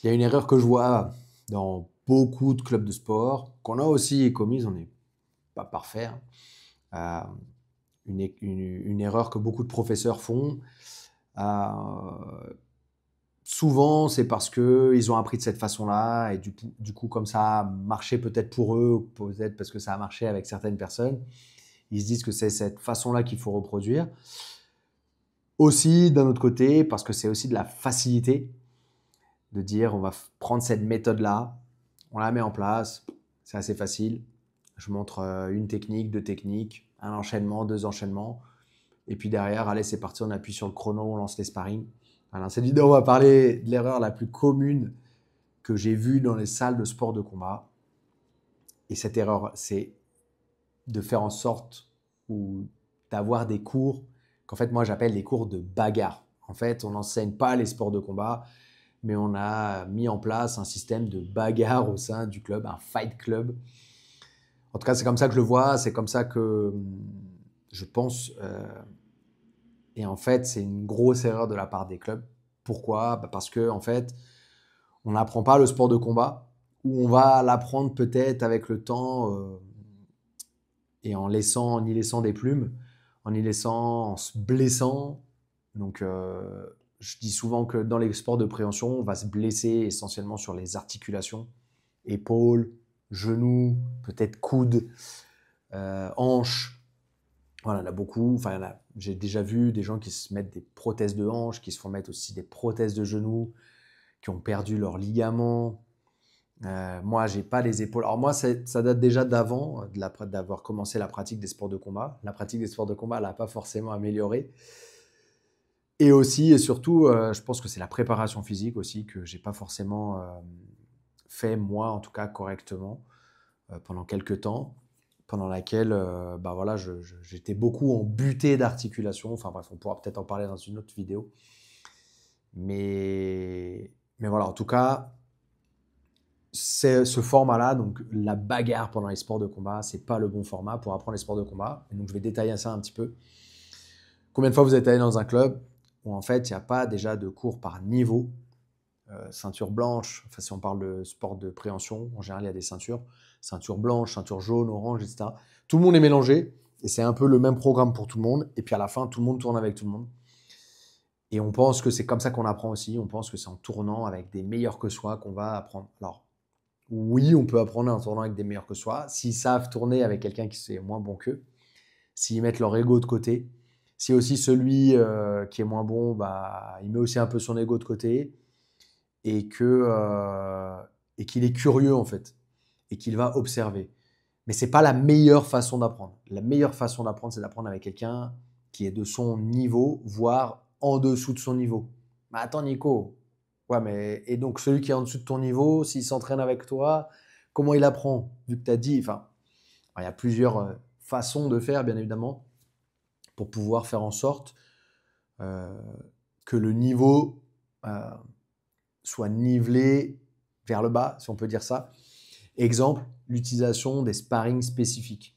Il y a une erreur que je vois dans beaucoup de clubs de sport, qu'on a aussi commise, on n'est pas parfait, hein. Euh, une erreur que beaucoup de professeurs font. Euh, Souvent, c'est parce qu'ils ont appris de cette façon-là, et du coup, comme ça a marché peut-être pour eux, ou peut-être parce que ça a marché avec certaines personnes, ils se disent que c'est cette façon-là qu'il faut reproduire. Aussi, d'un autre côté, parce que c'est aussi de la facilité, de dire on va prendre cette méthode-là, on la met en place, c'est assez facile. Je montre une technique, deux techniques, un enchaînement, deux enchaînements. Et puis derrière, allez, c'est parti, on appuie sur le chrono, on lance les sparring. Voilà, dans cette vidéo, on va parler de l'erreur la plus commune que j'ai vue dans les salles de sport de combat. Et cette erreur, c'est de faire en sorte ou d'avoir des cours qu'en fait, moi, j'appelle les cours de bagarre. En fait, on n'enseigne pas les sports de combat, mais on a mis en place un système de bagarre au sein du club, un fight club. En tout cas, c'est comme ça que je le vois, c'est comme ça que je pense. Et en fait, c'est une grosse erreur de la part des clubs. Pourquoi? Parce que en fait, on n'apprend pas le sport de combat, ou on va l'apprendre peut-être avec le temps et en y laissant des plumes, en y laissant, en se blessant. Donc, je dis souvent que dans les sports de préhension, on va se blesser essentiellement sur les articulations, épaules, genoux, peut-être coudes, hanches. Voilà, il y en a beaucoup. Enfin, j'ai déjà vu des gens qui se mettent des prothèses de hanches, qui se font mettre aussi des prothèses de genoux, qui ont perdu leurs ligaments. Moi, j'ai pas les épaules. Alors moi, ça date déjà d'avant, d'avoir commencé la pratique des sports de combat. La pratique des sports de combat, elle n'a pas forcément amélioré. Et aussi et surtout, je pense que c'est la préparation physique aussi que j'ai pas forcément fait, moi en tout cas, correctement pendant quelques temps, pendant laquelle bah voilà, j'étais beaucoup en butée d'articulation. Enfin bref, on pourra peut-être en parler dans une autre vidéo. Mais voilà, en tout cas, c'est ce format-là, donc la bagarre pendant les sports de combat, c'est pas le bon format pour apprendre les sports de combat. Et donc je vais détailler ça un petit peu. Combien de fois vous êtes allé dans un club où en fait il n'y a pas déjà de cours par niveau, ceinture blanche, enfin si on parle de sport de préhension, en général il y a des ceintures, ceinture blanche, ceinture jaune, orange, etc. Tout le monde est mélangé et c'est un peu le même programme pour tout le monde. Et puis à la fin, tout le monde tourne avec tout le monde. Et on pense que c'est comme ça qu'on apprend aussi. On pense que c'est en tournant avec des meilleurs que soi qu'on va apprendre. Alors, oui, on peut apprendre en tournant avec des meilleurs que soi. S'ils savent tourner avec quelqu'un qui est moins bon qu'eux, s'ils mettent leur ego de côté, si aussi celui qui est moins bon, bah, il met aussi un peu son ego de côté et qu'il est curieux en fait et qu'il va observer. Mais c'est pas la meilleure façon d'apprendre. La meilleure façon d'apprendre, c'est d'apprendre avec quelqu'un qui est de son niveau, voire en dessous de son niveau. Mais attends, Nico. Ouais, mais et donc celui qui est en dessous de ton niveau, s'il s'entraîne avec toi, comment il apprend? Vu que tu as dit, enfin, il y a plusieurs façons de faire, bien évidemment, pour pouvoir faire en sorte euh, que le niveau euh, soit nivelé vers le bas, si on peut dire ça. Exemple, l'utilisation des sparring spécifiques.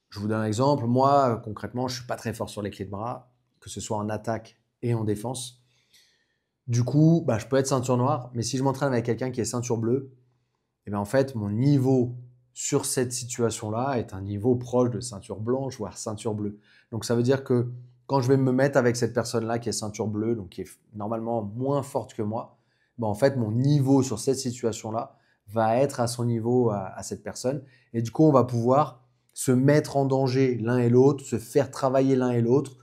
Je vous donne un exemple. Moi, concrètement, je ne suis pas très fort sur les clés de bras, que ce soit en attaque et en défense. Du coup, bah, je peux être ceinture noire, mais si je m'entraîne avec quelqu'un qui est ceinture bleue, et bien en fait, mon niveau sur cette situation-là est un niveau proche de ceinture blanche, voire ceinture bleue. Donc ça veut dire que quand je vais me mettre avec cette personne-là qui est ceinture bleue, donc qui est normalement moins forte que moi, ben en fait, mon niveau sur cette situation-là va être à son niveau à cette personne. Et du coup, on va pouvoir se mettre en danger l'un et l'autre, se faire travailler l'un et l'autre,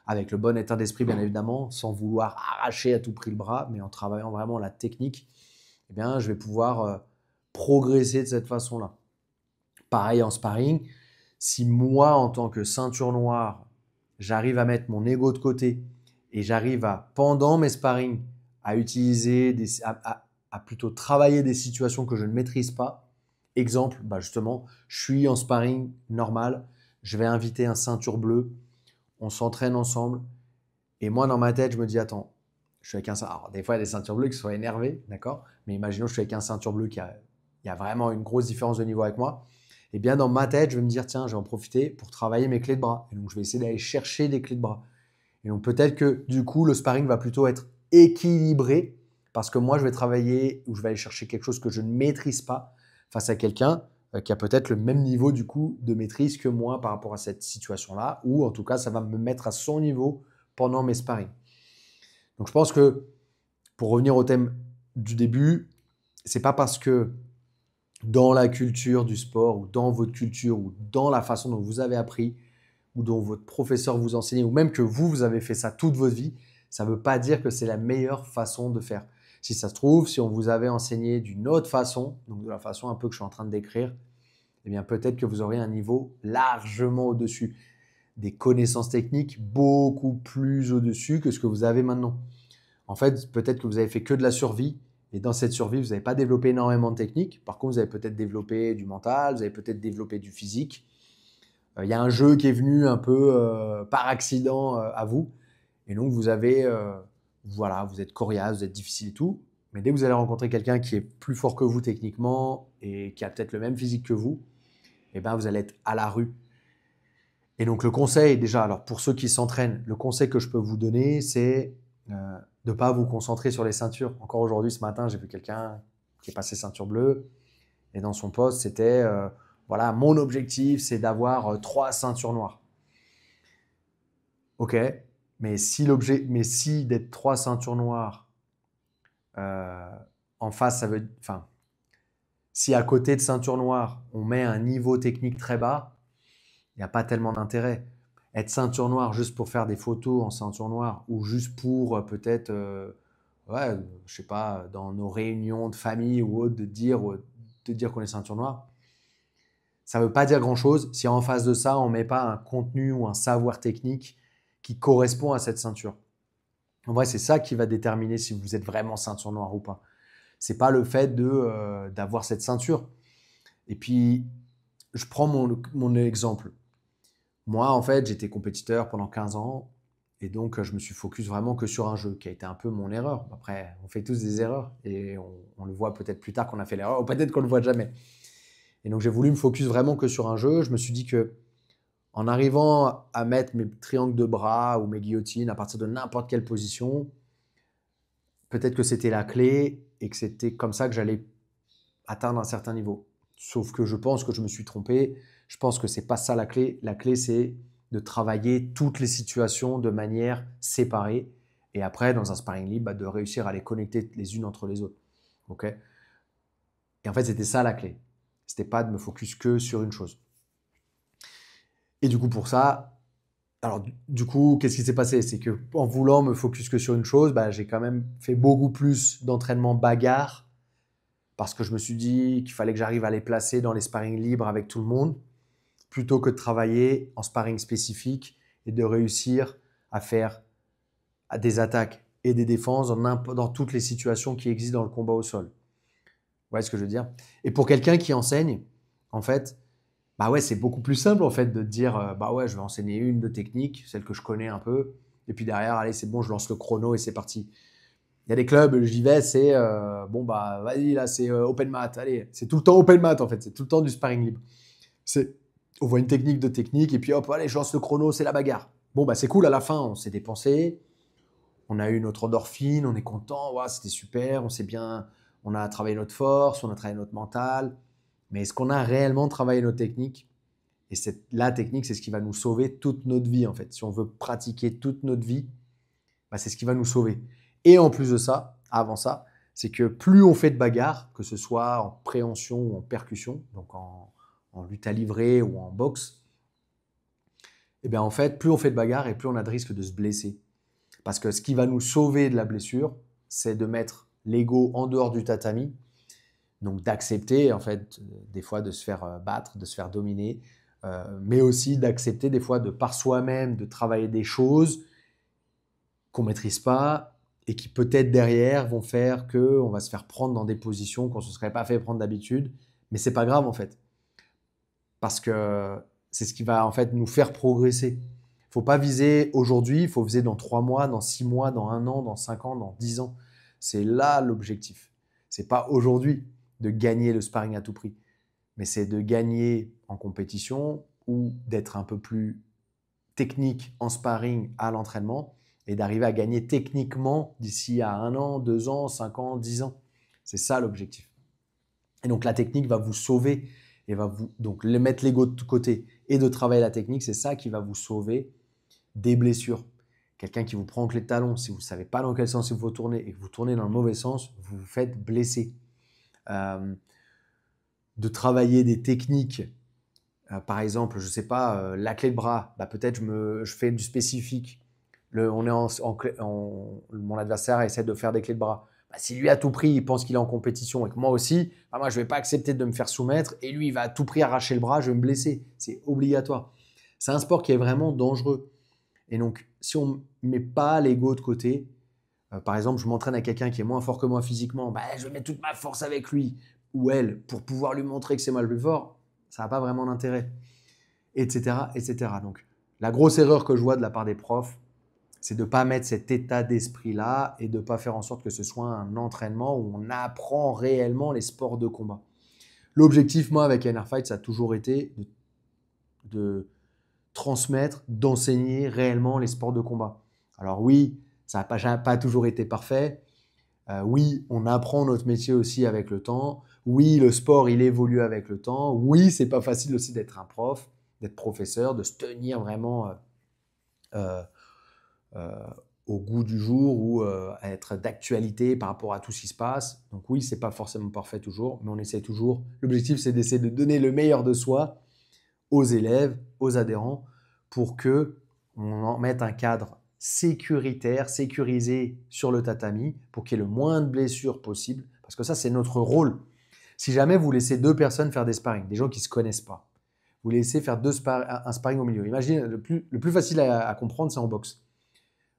avec le bon état d'esprit, bien évidemment, sans vouloir arracher à tout prix le bras, mais en travaillant vraiment la technique. Eh bien, je vais pouvoir progresser de cette façon-là. Pareil en sparring, si moi, en tant que ceinture noire, j'arrive à mettre mon ego de côté et j'arrive à, pendant mes sparring, à utiliser, à plutôt travailler des situations que je ne maîtrise pas. Exemple, bah justement, je suis en sparring normal, je vais inviter un ceinture bleue, on s'entraîne ensemble, et moi, dans ma tête, je me dis, attends, je suis avec un ceinture. Alors, des fois, il y a des ceintures bleues qui sont énervées, d'accord? Mais imaginons que je suis avec un ceinture bleu il y a vraiment une grosse différence de niveau avec moi. Et bien, dans ma tête, je vais me dire, tiens, je vais en profiter pour travailler mes clés de bras. Et donc, je vais essayer d'aller chercher des clés de bras. Et donc, peut-être que du coup, le sparring va plutôt être équilibré parce que moi, je vais travailler ou je vais aller chercher quelque chose que je ne maîtrise pas face à quelqu'un qui a peut-être le même niveau du coup de maîtrise que moi par rapport à cette situation-là, ou en tout cas, ça va me mettre à son niveau pendant mes sparring. Donc, je pense que pour revenir au thème du début, c'est pas parce que dans la culture du sport ou dans votre culture ou dans la façon dont vous avez appris ou dont votre professeur vous enseignait ou même que vous avez fait ça toute votre vie, ça ne veut pas dire que c'est la meilleure façon de faire. Si ça se trouve, si on vous avait enseigné d'une autre façon, donc de la façon un peu que je suis en train de décrire, eh bien peut-être que vous aurez un niveau largement au-dessus, des connaissances techniques beaucoup plus au-dessus que ce que vous avez maintenant. En fait, peut-être que vous avez fait que de la survie, et dans cette survie, vous n'avez pas développé énormément de techniques. Par contre, vous avez peut-être développé du mental, vous avez peut-être développé du physique. Il y a un jeu qui est venu un peu par accident à vous, et donc vous avez, voilà, vous êtes coriace, vous êtes difficile et tout. Mais dès que vous allez rencontrer quelqu'un qui est plus fort que vous techniquement et qui a peut-être le même physique que vous, eh ben vous allez être à la rue. Et donc le conseil, déjà, alors pour ceux qui s'entraînent, le conseil que je peux vous donner, c'est de ne pas vous concentrer sur les ceintures. Encore aujourd'hui, ce matin, j'ai vu quelqu'un qui est passé ceinture bleue, et dans son post, c'était voilà, mon objectif, c'est d'avoir 3 ceintures noires. Ok, mais si d'être 3 ceintures noires en face, ça veut, enfin, si à côté de ceinture noire, on met un niveau technique très bas, il n'y a pas tellement d'intérêt. Être ceinture noire juste pour faire des photos en ceinture noire ou juste pour peut-être, ouais, je sais pas, dans nos réunions de famille ou autre, de dire qu'on est ceinture noire, ça ne veut pas dire grand-chose si en face de ça, on ne met pas un contenu ou un savoir technique qui correspond à cette ceinture. En vrai, c'est ça qui va déterminer si vous êtes vraiment ceinture noire ou pas. C'est pas le fait d'avoir cette ceinture. Et puis, je prends mon exemple. Moi, en fait, j'étais compétiteur pendant 15 ans et donc je me suis focus vraiment que sur un jeu qui a été un peu mon erreur. Après, on fait tous des erreurs et on le voit peut-être plus tard qu'on a fait l'erreur ou peut-être qu'on ne le voit jamais. Et donc, j'ai voulu me focus vraiment que sur un jeu. Je me suis dit que en arrivant à mettre mes triangles de bras ou mes guillotines à partir de n'importe quelle position, peut-être que c'était la clé et que c'était comme ça que j'allais atteindre un certain niveau. Sauf que je pense que je me suis trompé. Je pense que c'est pas ça la clé. La clé, c'est de travailler toutes les situations de manière séparée. Et après, dans un sparring libre, de réussir à les connecter les unes entre les autres. Ok. Et en fait, c'était ça la clé. C'était pas de me focus que sur une chose. Et du coup, pour ça, alors du coup, qu'est-ce qui s'est passé? C'est que en voulant me focus que sur une chose, j'ai quand même fait beaucoup plus d'entraînement bagarre parce que je me suis dit qu'il fallait que j'arrive à les placer dans les sparring libres avec tout le monde plutôt que de travailler en sparring spécifique et de réussir à faire des attaques et des défenses dans toutes les situations qui existent dans le combat au sol. Vous voyez ce que je veux dire? Et pour quelqu'un qui enseigne, en fait, bah ouais, c'est beaucoup plus simple en fait de dire bah ouais, je vais enseigner une de technique, celle que je connais un peu, et puis derrière, allez, c'est bon, je lance le chrono et c'est parti. Il y a des clubs, j'y vais, c'est bon bah vas-y là, c'est open mat, allez, c'est tout le temps open mat en fait, c'est tout le temps du sparring libre. On voit une technique de technique et puis hop, allez, je lance le chrono, c'est la bagarre. Bon bah c'est cool, à la fin, on s'est dépensé, on a eu notre endorphine, on est content, ouais, c'était super, on a travaillé notre force, on a travaillé notre mental, mais est-ce qu'on a réellement travaillé notre technique? Et la technique, c'est ce qui va nous sauver toute notre vie, en fait. Si on veut pratiquer toute notre vie, c'est ce qui va nous sauver. Et en plus de ça, avant ça, c'est que plus on fait de bagarres, que ce soit en préhension ou en percussion, donc en lutte à livrer ou en boxe, et bien en fait, plus on fait de bagarres et plus on a de risque de se blesser. Parce que ce qui va nous sauver de la blessure, c'est de mettre l'ego en dehors du tatami, donc d'accepter en fait des fois de se faire battre, de se faire dominer, mais aussi d'accepter des fois de par soi-même de travailler des choses qu'on ne maîtrise pas et qui peut-être derrière vont faire qu'on va se faire prendre dans des positions qu'on ne se serait pas fait prendre d'habitude, mais c'est pas grave en fait, parce que c'est ce qui va en fait nous faire progresser. Il ne faut pas viser aujourd'hui, il faut viser dans 3 mois, dans 6 mois, dans 1 an, dans 5 ans, dans 10 ans. C'est là l'objectif. C'est pas aujourd'hui de gagner le sparring à tout prix, mais c'est de gagner en compétition ou d'être un peu plus technique en sparring à l'entraînement et d'arriver à gagner techniquement d'ici à 1 an, 2 ans, 5 ans, 10 ans. C'est ça l'objectif. Et donc la technique va vous sauver et va vous donc mettre l'ego de côté et de travailler la technique, c'est ça qui va vous sauver des blessures. Quelqu'un qui vous prend en clé de talon, si vous ne savez pas dans quel sens il faut tourner et que vous tournez dans le mauvais sens, vous vous faites blesser. De travailler des techniques, par exemple, je ne sais pas, la clé de bras, peut-être je fais du spécifique. Mon adversaire essaie de faire des clés de bras. Si lui à tout prix il pense qu'il est en compétition et que moi aussi, moi je ne vais pas accepter de me faire soumettre et lui il va à tout prix arracher le bras, je vais me blesser. C'est obligatoire. C'est un sport qui est vraiment dangereux. Et donc, si on ne met pas l'ego de côté, par exemple, je m'entraîne avec quelqu'un qui est moins fort que moi physiquement, je vais mettre toute ma force avec lui ou elle pour pouvoir lui montrer que c'est moi le plus fort, ça n'a pas vraiment d'intérêt, etc., etc. Donc, la grosse erreur que je vois de la part des profs, c'est de ne pas mettre cet état d'esprit-là et de ne pas faire en sorte que ce soit un entraînement où on apprend réellement les sports de combat. L'objectif, moi, avec NR Fight, ça a toujours été de transmettre, d'enseigner réellement les sports de combat. Alors oui, ça n'a pas toujours été parfait. Oui, on apprend notre métier aussi avec le temps. Oui, le sport, il évolue avec le temps. Oui, c'est pas facile aussi d'être un prof, d'être professeur, de se tenir vraiment au goût du jour ou à être d'actualité par rapport à tout ce qui se passe. Donc oui, c'est pas forcément parfait toujours, mais on essaie toujours. L'objectif, c'est d'essayer de donner le meilleur de soi aux élèves, aux adhérents, pour qu'on en mette un cadre sécuritaire, sécurisé sur le tatami, pour qu'il y ait le moins de blessures possible, parce que ça, c'est notre rôle. Si jamais vous laissez 2 personnes faire des sparring, des gens qui ne se connaissent pas, vous laissez faire un sparring au milieu. Imaginez, le plus facile à comprendre, c'est en boxe.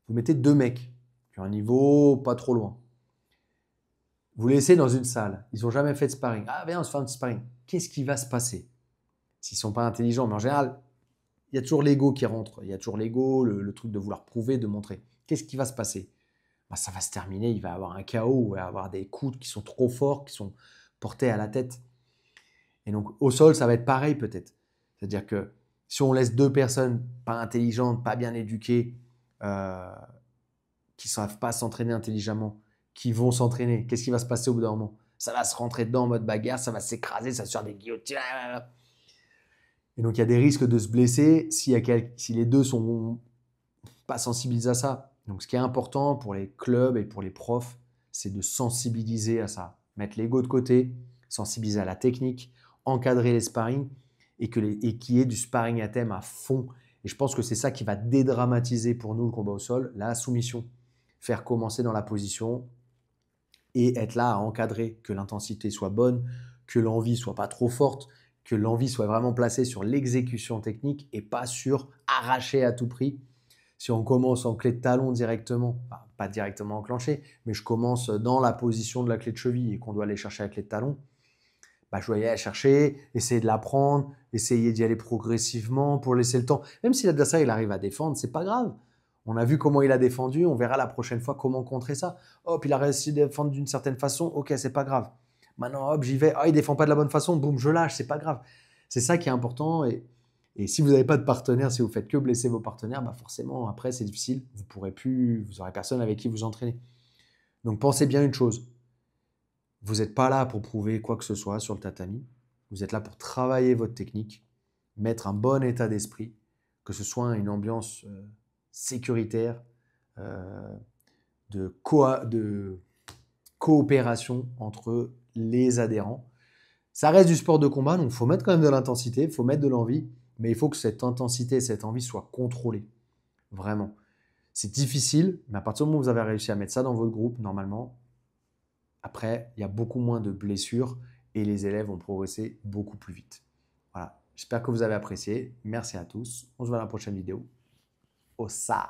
Vous mettez 2 mecs qui ont un niveau pas trop loin. Vous les laissez dans une salle. Ils n'ont jamais fait de sparring. Ah, viens, on se fait un petit sparring. Qu'est-ce qui va se passer? S'ils ne sont pas intelligents, mais en général, il y a toujours l'ego qui rentre. Il y a toujours l'ego, le truc de vouloir prouver, de montrer. Qu'est-ce qui va se passer? Ça va se terminer, il va y avoir un chaos, il va y avoir des coups qui sont trop forts, qui sont portés à la tête. Et donc, au sol, ça va être pareil peut-être. C'est-à-dire que si on laisse 2 personnes pas intelligentes, pas bien éduquées, qui ne savent pas s'entraîner intelligemment, qui vont s'entraîner, qu'est-ce qui va se passer au bout d'un moment? Ça va se rentrer dedans en mode bagarre, ça va s'écraser, ça va se faire des guillotines. Et donc, il y a des risques de se blesser si les deux sont pas sensibilisés à ça. Donc, ce qui est important pour les clubs et pour les profs, c'est de sensibiliser à ça. Mettre l'ego de côté, sensibiliser à la technique, encadrer les sparring et qu'il y ait du sparring à thème à fond. Et je pense que c'est ça qui va dédramatiser pour nous le combat au sol, la soumission. Faire commencer dans la position et être là à encadrer, que l'intensité soit bonne, que l'envie soit pas trop forte, que l'envie soit vraiment placée sur l'exécution technique et pas sur arracher à tout prix. Si on commence en clé de talon directement, pas directement enclenché, mais je commence dans la position de la clé de cheville et qu'on doit aller chercher la clé de talon, je dois y aller chercher, essayer de la prendre, essayer d'y aller progressivement pour laisser le temps. Même si l'adversaire il arrive à défendre, c'est pas grave. On a vu comment il a défendu, on verra la prochaine fois comment contrer ça. Hop, il a réussi à défendre d'une certaine façon, ok, c'est pas grave. Maintenant, hop, j'y vais. Ah, il défend pas de la bonne façon, boum, je lâche, c'est pas grave. C'est ça qui est important. Et si vous n'avez pas de partenaire, si vous faites que blesser vos partenaires, forcément, après, c'est difficile. Vous n'aurez personne avec qui vous entraîner. Donc, pensez bien une chose. Vous n'êtes pas là pour prouver quoi que ce soit sur le tatami. Vous êtes là pour travailler votre technique, mettre un bon état d'esprit, que ce soit une ambiance sécuritaire, de coopération entre les adhérents. Ça reste du sport de combat, donc il faut mettre quand même de l'intensité, il faut mettre de l'envie, mais il faut que cette intensité et cette envie soient contrôlées. Vraiment. C'est difficile, mais à partir du moment où vous avez réussi à mettre ça dans votre groupe, normalement, après, il y a beaucoup moins de blessures et les élèves vont progresser beaucoup plus vite. Voilà. J'espère que vous avez apprécié. Merci à tous. On se voit dans la prochaine vidéo. Au ça.